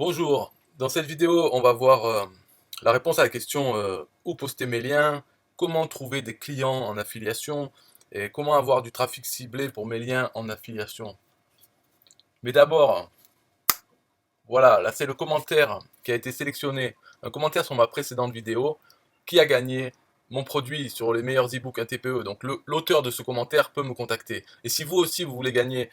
Bonjour, dans cette vidéo on va voir la réponse à la question où poster mes liens, comment trouver des clients en affiliation et comment avoir du trafic ciblé pour mes liens en affiliation. Mais d'abord, voilà, là c'est le commentaire qui a été sélectionné, un commentaire sur ma précédente vidéo qui a gagné mon produit sur les meilleurs e-books 1 TPE. Donc l'auteur de ce commentaire peut me contacter. Et si vous aussi vous voulez gagner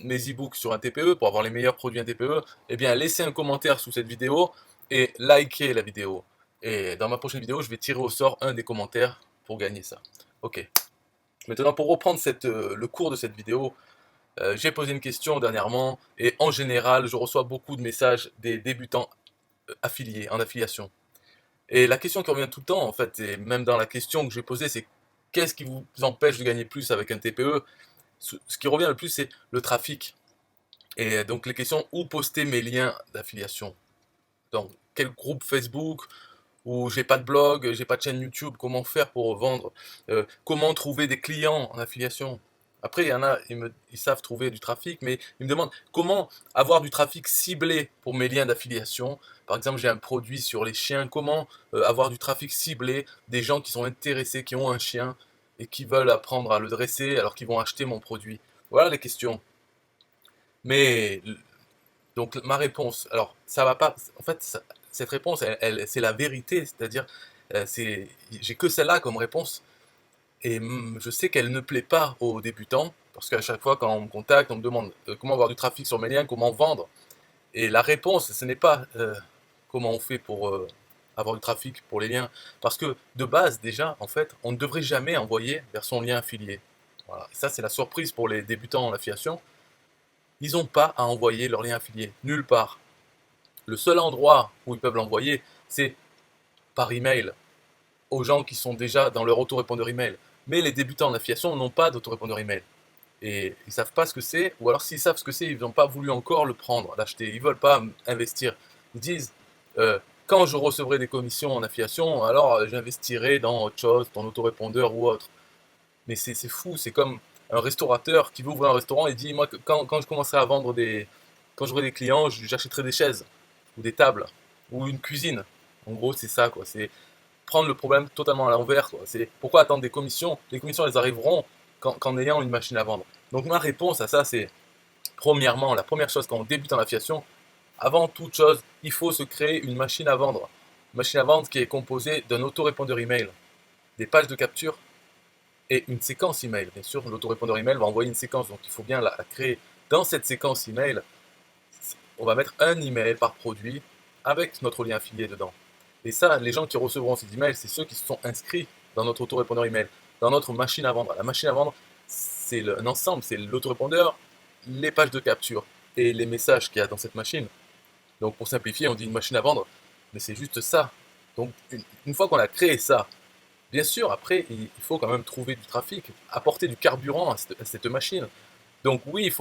mes e-books sur 1 TPE pour avoir les meilleurs produits 1 TPE, eh bien laissez un commentaire sous cette vidéo et likez la vidéo. Et dans ma prochaine vidéo, je vais tirer au sort un des commentaires pour gagner ça. Ok. Maintenant, pour reprendre le cours de cette vidéo, j'ai posé une question dernièrement et en général, je reçois beaucoup de messages des débutants affiliés, en affiliation. Et la question qui revient tout le temps, en fait, et même dans la question que j'ai posée, c'est qu'est-ce qui vous empêche de gagner plus avec un TPE? Ce qui revient le plus, c'est le trafic. Et donc les questions, où poster mes liens d'affiliation? Dans quel groupe Facebook? Ou j'ai pas de blog, j'ai pas de chaîne YouTube, comment faire pour vendre? Comment trouver des clients en affiliation? Après, il y en a, ils savent trouver du trafic, mais ils me demandent comment avoir du trafic ciblé pour mes liens d'affiliation. Par exemple, j'ai un produit sur les chiens, comment avoir du trafic ciblé, des gens qui sont intéressés, qui ont un chien et qui veulent apprendre à le dresser alors qu'ils vont acheter mon produit. Voilà les questions. Mais donc ma réponse, alors ça va pas, en fait, cette réponse, c'est la vérité, c'est-à-dire, j'ai que celle-là comme réponse, et je sais qu'elle ne plaît pas aux débutants, parce qu'à chaque fois quand on me contacte, on me demande comment avoir du trafic sur mes liens, comment vendre, et la réponse, ce n'est pas comment on fait pour avoir du trafic pour les liens, parce que de base déjà, en fait, on ne devrait jamais envoyer vers son lien affilié. Voilà. Et ça, c'est la surprise pour les débutants en affiliation. Ils n'ont pas à envoyer leur lien affilié, nulle part. Le seul endroit où ils peuvent l'envoyer, c'est par email, aux gens qui sont déjà dans leur autorépondeur email. Mais les débutants en affiliation n'ont pas d'autorépondeur email. Et ils ne savent pas ce que c'est, ou alors s'ils savent ce que c'est, ils n'ont pas voulu encore le prendre, l'acheter. Ils ne veulent pas investir. Ils disent, quand je recevrai des commissions en affiliation, alors j'investirai dans autre chose, dans l'autorépondeur ou autre. Mais c'est fou, c'est comme un restaurateur qui veut ouvrir un restaurant et dit, moi, quand je commencerai à vendre quand j'aurai des clients, j'achèterai des chaises, ou des tables, ou une cuisine. En gros, c'est ça, quoi. C'est prendre le problème totalement à l'envers, quoi. C'est pourquoi attendre des commissions? Les commissions, elles arriveront qu'en ayant une machine à vendre. Donc ma réponse à ça, c'est, premièrement, la première chose quand on débute en affiliation, avant toute chose, il faut se créer une machine à vendre. Une machine à vendre qui est composée d'un autorépondeur email, des pages de capture et une séquence email. Bien sûr, l'autorépondeur email va envoyer une séquence, donc il faut bien la créer. Dans cette séquence email, on va mettre un email par produit avec notre lien affilié dedans. Et ça, les gens qui recevront ces emails, c'est ceux qui se sont inscrits dans notre autorépondeur email, dans notre machine à vendre. La machine à vendre, c'est un ensemble, c'est l'autorépondeur, les pages de capture et les messages qu'il y a dans cette machine. Donc pour simplifier, on dit une machine à vendre, mais c'est juste ça. Donc une fois qu'on a créé ça, bien sûr, après, il faut quand même trouver du trafic, apporter du carburant à cette machine. Donc oui,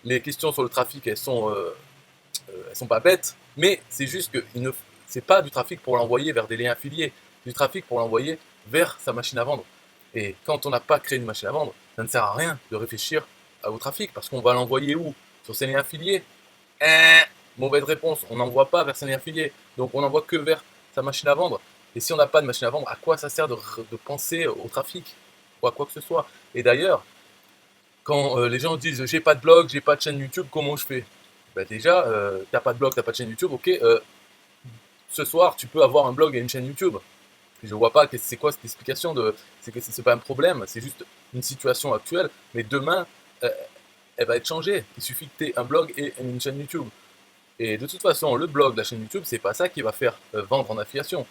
les questions sur le trafic, elles sont pas bêtes, mais c'est juste que c'est pas du trafic pour l'envoyer vers des liens affiliés, c'est du trafic pour l'envoyer vers sa machine à vendre. Et quand on n'a pas créé une machine à vendre, ça ne sert à rien de réfléchir au trafic, parce qu'on va l'envoyer où? Sur ses liens affiliés? Mauvaise réponse, on n'envoie pas vers ses liens affiliés, donc on n'envoie que vers sa machine à vendre. Et si on n'a pas de machine à vendre, à quoi ça sert de penser au trafic? Ou à quoi que ce soit? Et d'ailleurs, quand les gens disent j'ai pas de blog, j'ai pas de chaîne YouTube, comment je fais? Bah déjà, t'as pas de blog, t'as pas de chaîne YouTube, ok, ce soir tu peux avoir un blog et une chaîne YouTube. Je vois pas c'est quoi cette explication c'est que c'est pas un problème, c'est juste une situation actuelle, mais demain, euh, elle va être changée. Il suffit que tu aies un blog et une chaîne YouTube. Et de toute façon, le blog, la chaîne YouTube, c'est pas ça qui va faire vendre en affiliation.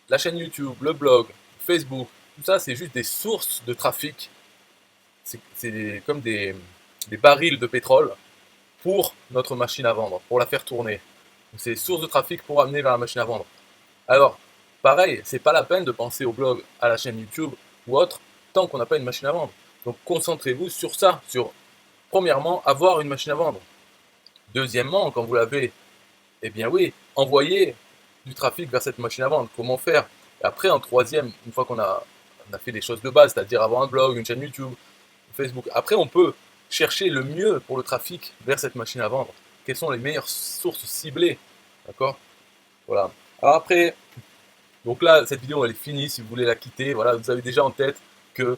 La chaîne YouTube, le blog, Facebook, tout ça, c'est juste des sources de trafic. C'est comme des barils de pétrole pour notre machine à vendre, pour la faire tourner. C'est des sources de trafic pour amener vers la machine à vendre. Alors, pareil, c'est pas la peine de penser au blog, à la chaîne YouTube ou autre, tant qu'on n'a pas une machine à vendre. Donc concentrez-vous sur ça, sur, premièrement, avoir une machine à vendre. Deuxièmement, quand vous l'avez, eh bien oui, envoyer du trafic vers cette machine à vendre. Comment faire? Et après, en troisième, une fois on a fait les choses de base, c'est-à-dire avoir un blog, une chaîne YouTube, Facebook, après on peut chercher le mieux pour le trafic vers cette machine à vendre. quelles sont les meilleures sources ciblées. D'accord? Voilà. Alors après, donc là, cette vidéo elle est finie. Si vous voulez la quitter, voilà, vous avez déjà en tête que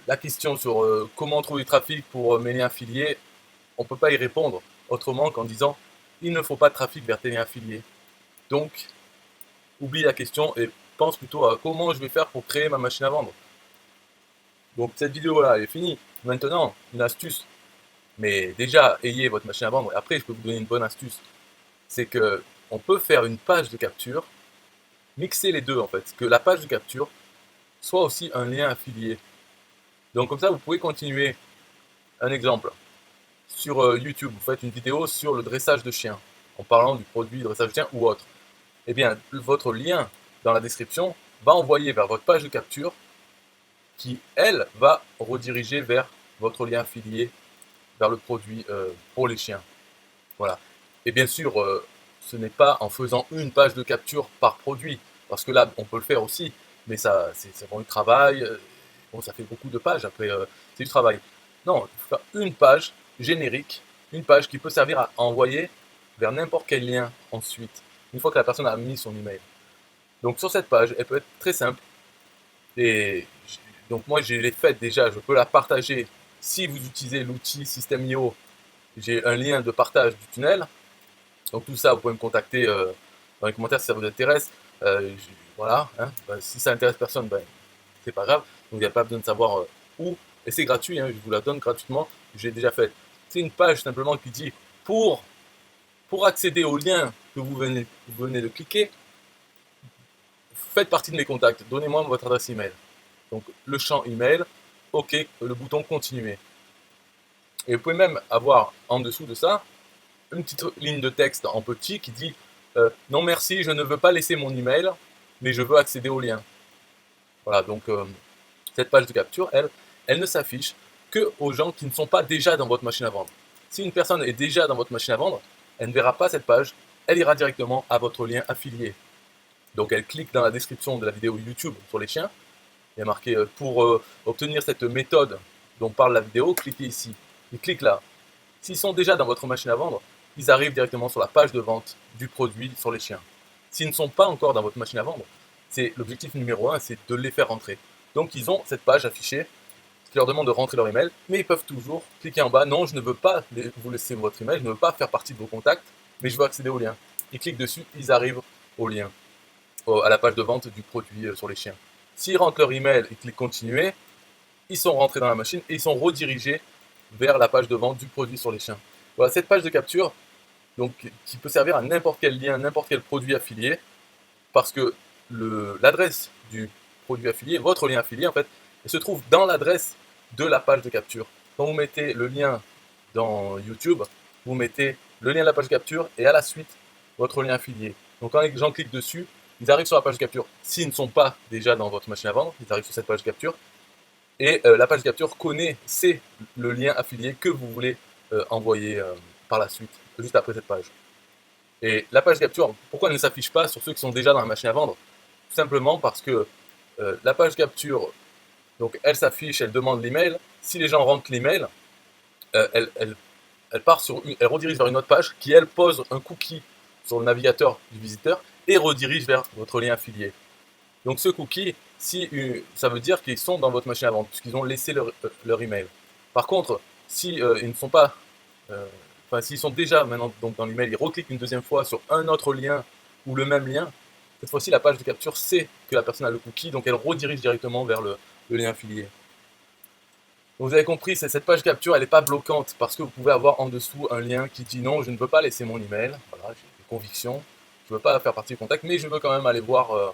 la question sur comment trouver du trafic pour mes liens affiliés, on ne peut pas y répondre autrement qu'en disant il ne faut pas de trafic vers tes liens affiliés. Donc, oublie la question et pense plutôt à comment je vais faire pour créer ma machine à vendre. Donc cette vidéo là elle est finie. Maintenant, une astuce. Mais déjà, ayez votre machine à vendre. Et après, je peux vous donner une bonne astuce. C'est que on peut faire une page de capture, mixer les deux en fait. Que la page de capture soit aussi un lien affilié. Donc comme ça, vous pouvez continuer. Un exemple. Sur YouTube, vous faites une vidéo sur le dressage de chiens, en parlant du produit dressage de chiens ou autre. Eh bien, votre lien dans la description va envoyer vers votre page de capture qui, elle, va rediriger vers votre lien affilié, vers le produit pour les chiens. Voilà. Et bien sûr, ce n'est pas en faisant une page de capture par produit, parce que là, on peut le faire aussi, mais ça prend du travail, bon, ça fait beaucoup de pages, après, c'est du travail. Non, il faut faire une page générique, une page qui peut servir à envoyer vers n'importe quel lien ensuite, une fois que la personne a mis son email. Donc sur cette page, elle peut être très simple, et donc moi je l'ai faite déjà, je peux la partager. Si vous utilisez l'outil System.io, j'ai un lien de partage du tunnel. Donc tout ça, vous pouvez me contacter dans les commentaires si ça vous intéresse. Voilà, hein. Ben, si ça intéresse personne, ben, c'est pas grave. Donc il n'y a pas besoin de savoir où. Et c'est gratuit, hein, je vous la donne gratuitement. J'ai déjà fait. C'est une page simplement qui dit pour accéder au lien que vous venez de cliquer, faites partie de mes contacts. Donnez-moi votre adresse email. Donc le champ email, OK, le bouton continuer. Et vous pouvez même avoir en dessous de ça une petite ligne de texte en petit qui dit non merci, je ne veux pas laisser mon email, mais je veux accéder au lien. Voilà, donc cette page de capture, elle ne s'affiche que aux gens qui ne sont pas déjà dans votre machine à vendre. Si une personne est déjà dans votre machine à vendre, elle ne verra pas cette page, elle ira directement à votre lien affilié. Donc elle clique dans la description de la vidéo YouTube sur les chiens, il y a marqué pour obtenir cette méthode dont parle la vidéo, cliquez ici. Ils cliquent là. S'ils sont déjà dans votre machine à vendre, ils arrivent directement sur la page de vente du produit sur les chiens. S'ils ne sont pas encore dans votre machine à vendre, c'est l'objectif numéro 1, c'est de les faire rentrer. Donc ils ont cette page affichée, ce qui leur demande de rentrer leur email, mais ils peuvent toujours cliquer en bas, non, je ne veux pas vous laisser votre email, je ne veux pas faire partie de vos contacts, mais je veux accéder au lien. Ils cliquent dessus, ils arrivent au lien, à la page de vente du produit sur les chiens. S'ils rentrent leur email et cliquent continuer, ils sont rentrés dans la machine et ils sont redirigés vers la page de vente du produit sur les chiens. Voilà, cette page de capture, donc, qui peut servir à n'importe quel lien, n'importe quel produit affilié, parce que l'adresse du produit affilié, votre lien affilié en fait, elle se trouve dans l'adresse de la page de capture. Quand vous mettez le lien dans YouTube, vous mettez le lien de la page de capture et à la suite votre lien affilié. Donc quand les gens cliquent dessus, ils arrivent sur la page de capture. S'ils ne sont pas déjà dans votre machine à vendre, ils arrivent sur cette page de capture. Et la page de capture c'est le lien affilié que vous voulez envoyer par la suite, juste après cette page. Et la page de capture, pourquoi elle ne s'affiche pas sur ceux qui sont déjà dans la machine à vendre? Tout simplement parce que la page capture, donc elle s'affiche, elle demande l'email. Si les gens rentrent l'email, elle redirige vers une autre page qui, elle, pose un cookie sur le navigateur du visiteur et redirige vers votre lien affilié. Donc ce cookie, ça veut dire qu'ils sont dans votre machine à vendre, puisqu'ils ont laissé leur email. Par contre, si ils ne sont pas, s'ils sont déjà maintenant donc, dans l'email, ils recliquent une deuxième fois sur un autre lien ou le même lien, cette fois-ci la page de capture sait que la personne a le cookie, donc elle redirige directement vers le lien affilié. Donc vous avez compris, cette page capture, elle n'est pas bloquante, parce que vous pouvez avoir en dessous un lien qui dit non, je ne veux pas laisser mon email, voilà, j'ai des convictions, je ne veux pas faire partie du contact, mais je veux quand même aller voir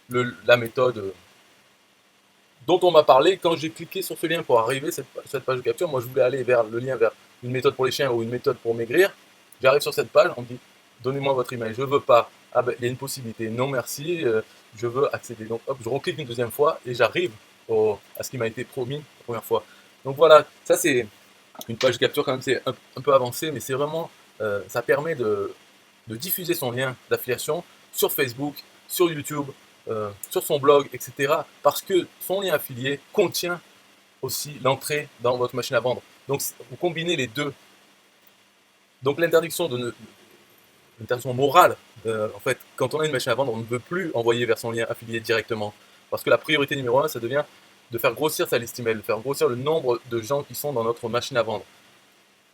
la méthode dont on m'a parlé. Quand j'ai cliqué sur ce lien pour arriver à cette page de capture, moi je voulais aller vers le lien vers une méthode pour les chiens ou une méthode pour maigrir. J'arrive sur cette page, on me dit donnez-moi votre email, je veux pas. Ah ben il y a une possibilité, non merci, je veux accéder. Donc hop, je reclique une deuxième fois et j'arrive à ce qui m'a été promis la première fois. Donc voilà, ça c'est une page de capture quand même, c'est un peu avancé, mais c'est vraiment, ça permet de diffuser son lien d'affiliation sur Facebook, sur YouTube, sur son blog, etc. Parce que son lien affilié contient aussi l'entrée dans votre machine à vendre. Donc vous combinez les deux Donc l'interdiction morale, en fait, quand on a une machine à vendre, on ne veut plus envoyer vers son lien affilié directement. Parce que la priorité numéro 1, ça devient de faire grossir sa liste email, de faire grossir le nombre de gens qui sont dans notre machine à vendre.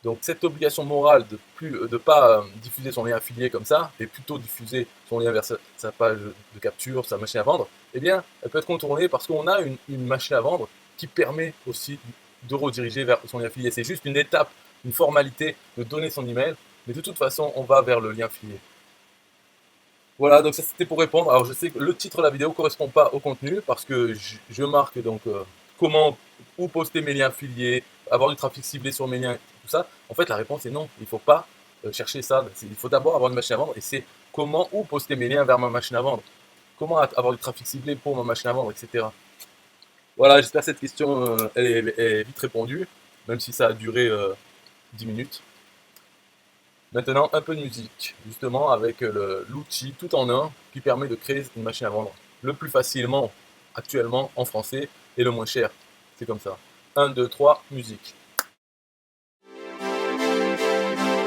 Donc cette obligation morale de pas diffuser son lien affilié comme ça, et plutôt diffuser son lien vers sa page de capture, sa machine à vendre, eh bien, elle peut être contournée parce qu'on a une machine à vendre qui permet aussi de rediriger vers son lien affilié. C'est juste une étape, une formalité de donner son email, mais de toute façon, on va vers le lien affilié. Voilà, donc ça c'était pour répondre. Alors je sais que le titre de la vidéo ne correspond pas au contenu parce que je marque donc où poster mes liens affiliés, avoir du trafic ciblé sur mes liens, tout ça. En fait, la réponse est non. Il ne faut pas chercher ça. Il faut d'abord avoir une machine à vendre et c'est où poster mes liens vers ma machine à vendre. Comment avoir du trafic ciblé pour ma machine à vendre, etc. Voilà, j'espère que cette question elle est vite répondue, même si ça a duré 10 minutes. Maintenant, un peu de musique, justement avec l'outil tout en un qui permet de créer une machine à vendre le plus facilement actuellement en français et le moins cher. C'est comme ça. 1, 2, 3, musique.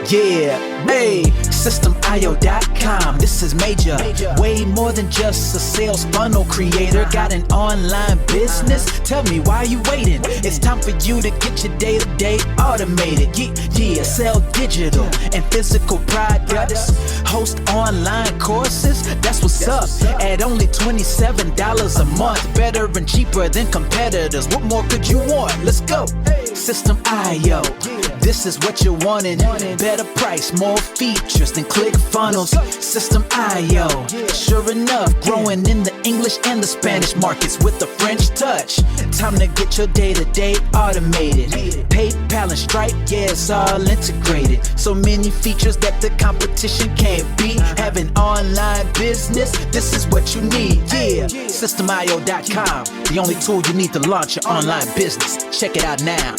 Yeah, hey, SystemIO.com, this is major. Way more than just a sales funnel creator. Got an online business? Tell me, why are you waiting? It's time for you to get your day-to-day automated. Yeah, sell digital and physical products. Host online courses, that's what's up. At only $27 a month. Better and cheaper than competitors. What more could you want? Let's go. System.io, this is what you're wanting. Better price, more features than ClickFunnels. System.io, sure enough, growing in the English and the Spanish markets with the French touch. Time to get your day-to-day automated. PayPal and Stripe, yeah, it's all integrated. So many features that the competition can't beat. Have an online business, this is what you need. Yeah, System.io.com, the only tool you need to launch your online business. Check it out now.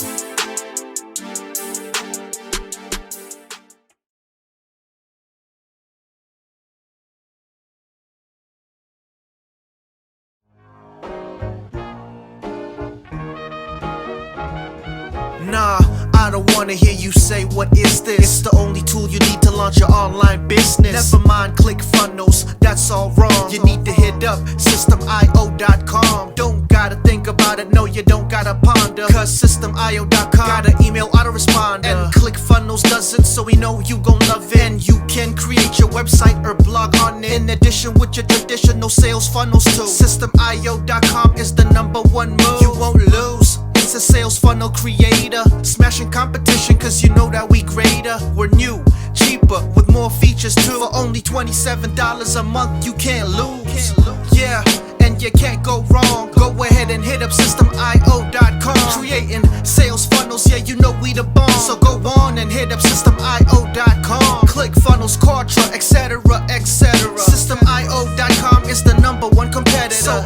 Nah, I don't wanna hear you say what is this. It's the only tool you need to launch your online business. Never mind ClickFunnels, that's all wrong. You need to hit up SystemIO.com. Don't gotta think about it, no you don't gotta ponder. Cause SystemIO.com got an email autoresponder. And ClickFunnels does it, so we know you gon' love it. And you can create your website or blog on it, in addition with your traditional sales funnels too. SystemIO.com is the #1 move. You won't lose. It's a sales funnel creator, smashing competition cause you know that we greater. We're new, cheaper, with more features too. For only $27 a month, you can't lose. Yeah, and you can't go wrong. Go ahead and hit up SystemIO.com. Creating sales funnels, yeah, you know we the bomb. So go on and hit up SystemIO.com. ClickFunnels, Kartra, etc, etc. SystemIO.com is the #1 competitor. So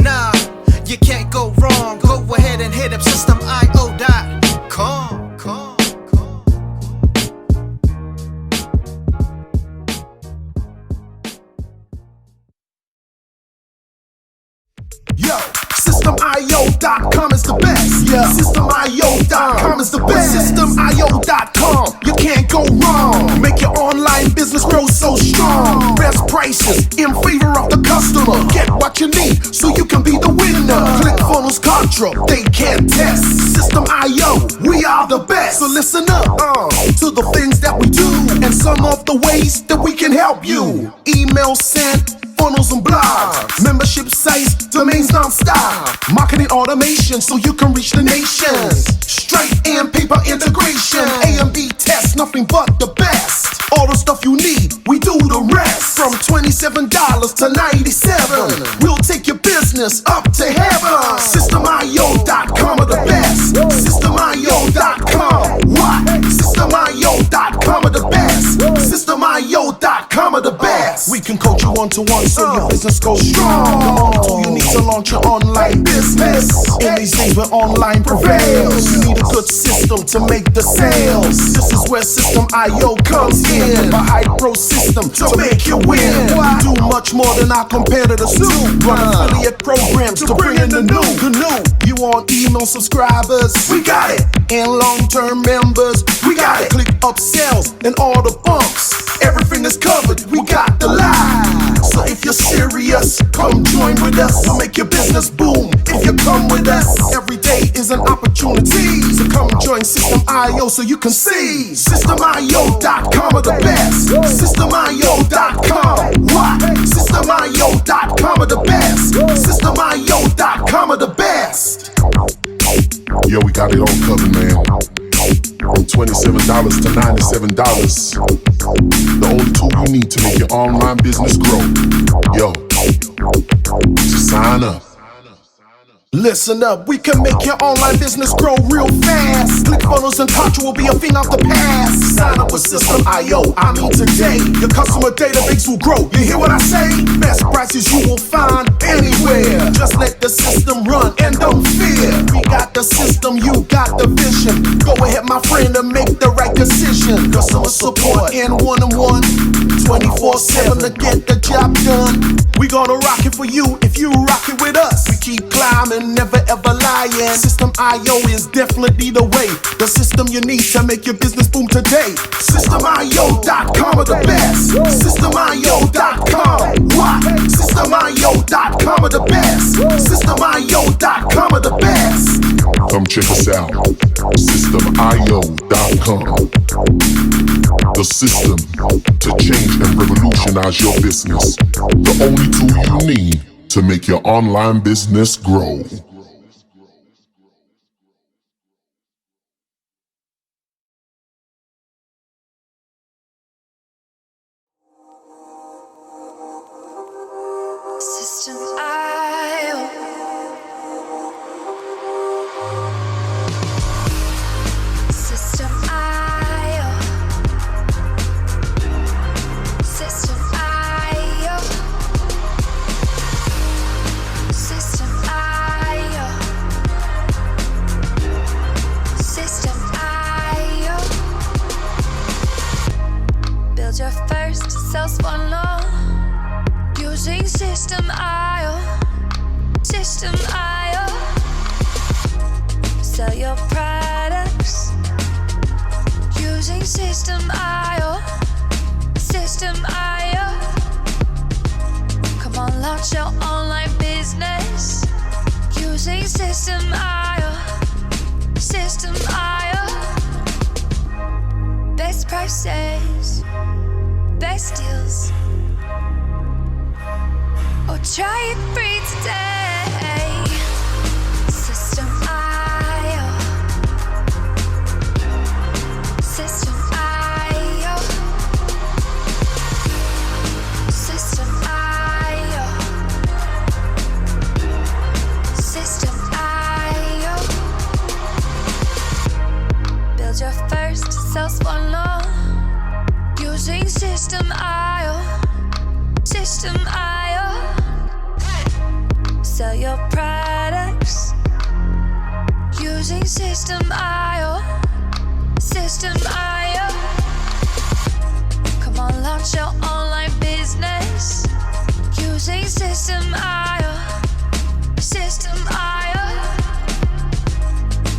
nah, you can't go wrong. Go ahead and hit up SystemIO.com. Yo, SystemIO.com is the best. Yeah, SystemIO.com is the best. SystemIO.com, you can't go wrong. Make your online business grow so strong. Best prices in favor of the customer. Get what you need so you can be the winner. ClickFunnels, Kartra, they can't test. System.io, we are the best. So listen up to the things that we do and some of the ways that we can help you. Email sent, funnels and blogs, membership sites, domains non-stop, marketing automation so you can reach the nations. Stripe and paper integration, A&B tests, nothing but the best. All the stuff you need, we do the rest. From $27 to $97, we'll take your business up to heaven. SystemIO.com are the best. SystemIO.com, what? SystemIO.com are the best. SystemIO.com are the best. best. We can coach you one-to-one so your business goes strong. The only tool you need to launch your online business. In these days where online prevails, you need a good system to make the sales. This is where System.io comes in. A high-pro system to make you win. We do much more than our competitors do. Run affiliate programs to bring in the new. You want email subscribers? We got it. And long-term members? We got it. Click upsells and all the bumps. Everything is covered. We got the line. So if you're serious, come join with us. We'll make your business boom. If you come with us, every day is an opportunity. So come join System.io so you can see. System.io.com are the best. System.io.com. What? System.io.com are the best. System.io.com are the best. Yo, we got it all covered, man. From $27 to $97. The only tool you need to make your online business grow. Yo, just sign up. Listen up, we can make your online business grow real fast. ClickFunnels and Contra will be a thing of the past. Sign up with System.io, I mean today. Your customer database will grow, you hear what I say? Best prices you will find anywhere. Just let the system run and don't fear. We got the system, you got the vision. Go ahead my friend and make the right decision. Customer support and one-on-one 24/7 to get the job done. We gonna rock it for you if you rock it with us. We keep climbing, never ever lying. System.io is definitely the way. The system you need to make your business boom today. System.io.com are the best. System.io.com. What? System.io.com are the best. System.io.com are the best. Come check us out. System.io.com. The system to change and revolutionize your business. The only tool you need to make your online business grow. System.io. System.io. System.io. System.io. System.io. Build your first sales funnel using System.io. System.io. Sell your products using System.io. System.io. Come on, launch your online business using System.io. System.io. Best prices, best deals. Or try it free today. System.io. System.io. System.io. System.io. Build your first sales funnel using System.io. System.io. Sell your products using System.io. System.io. Come on, launch your online business using System.io. System.io.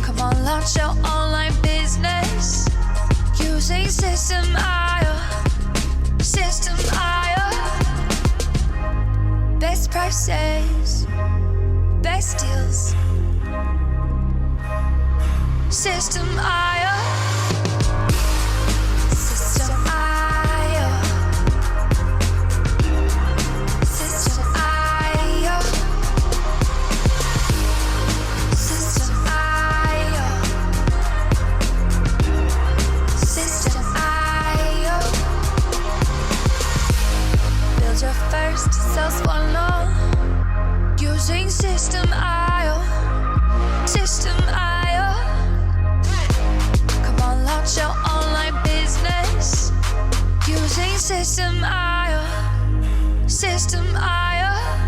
Come on, launch your online business using System.io. System.io. Best prices, best deals. System.io. System.io. System.io. System.io. System.io. Build your first sales funnel using System.io. System.io. Come on, launch your online business using System.io. System IO.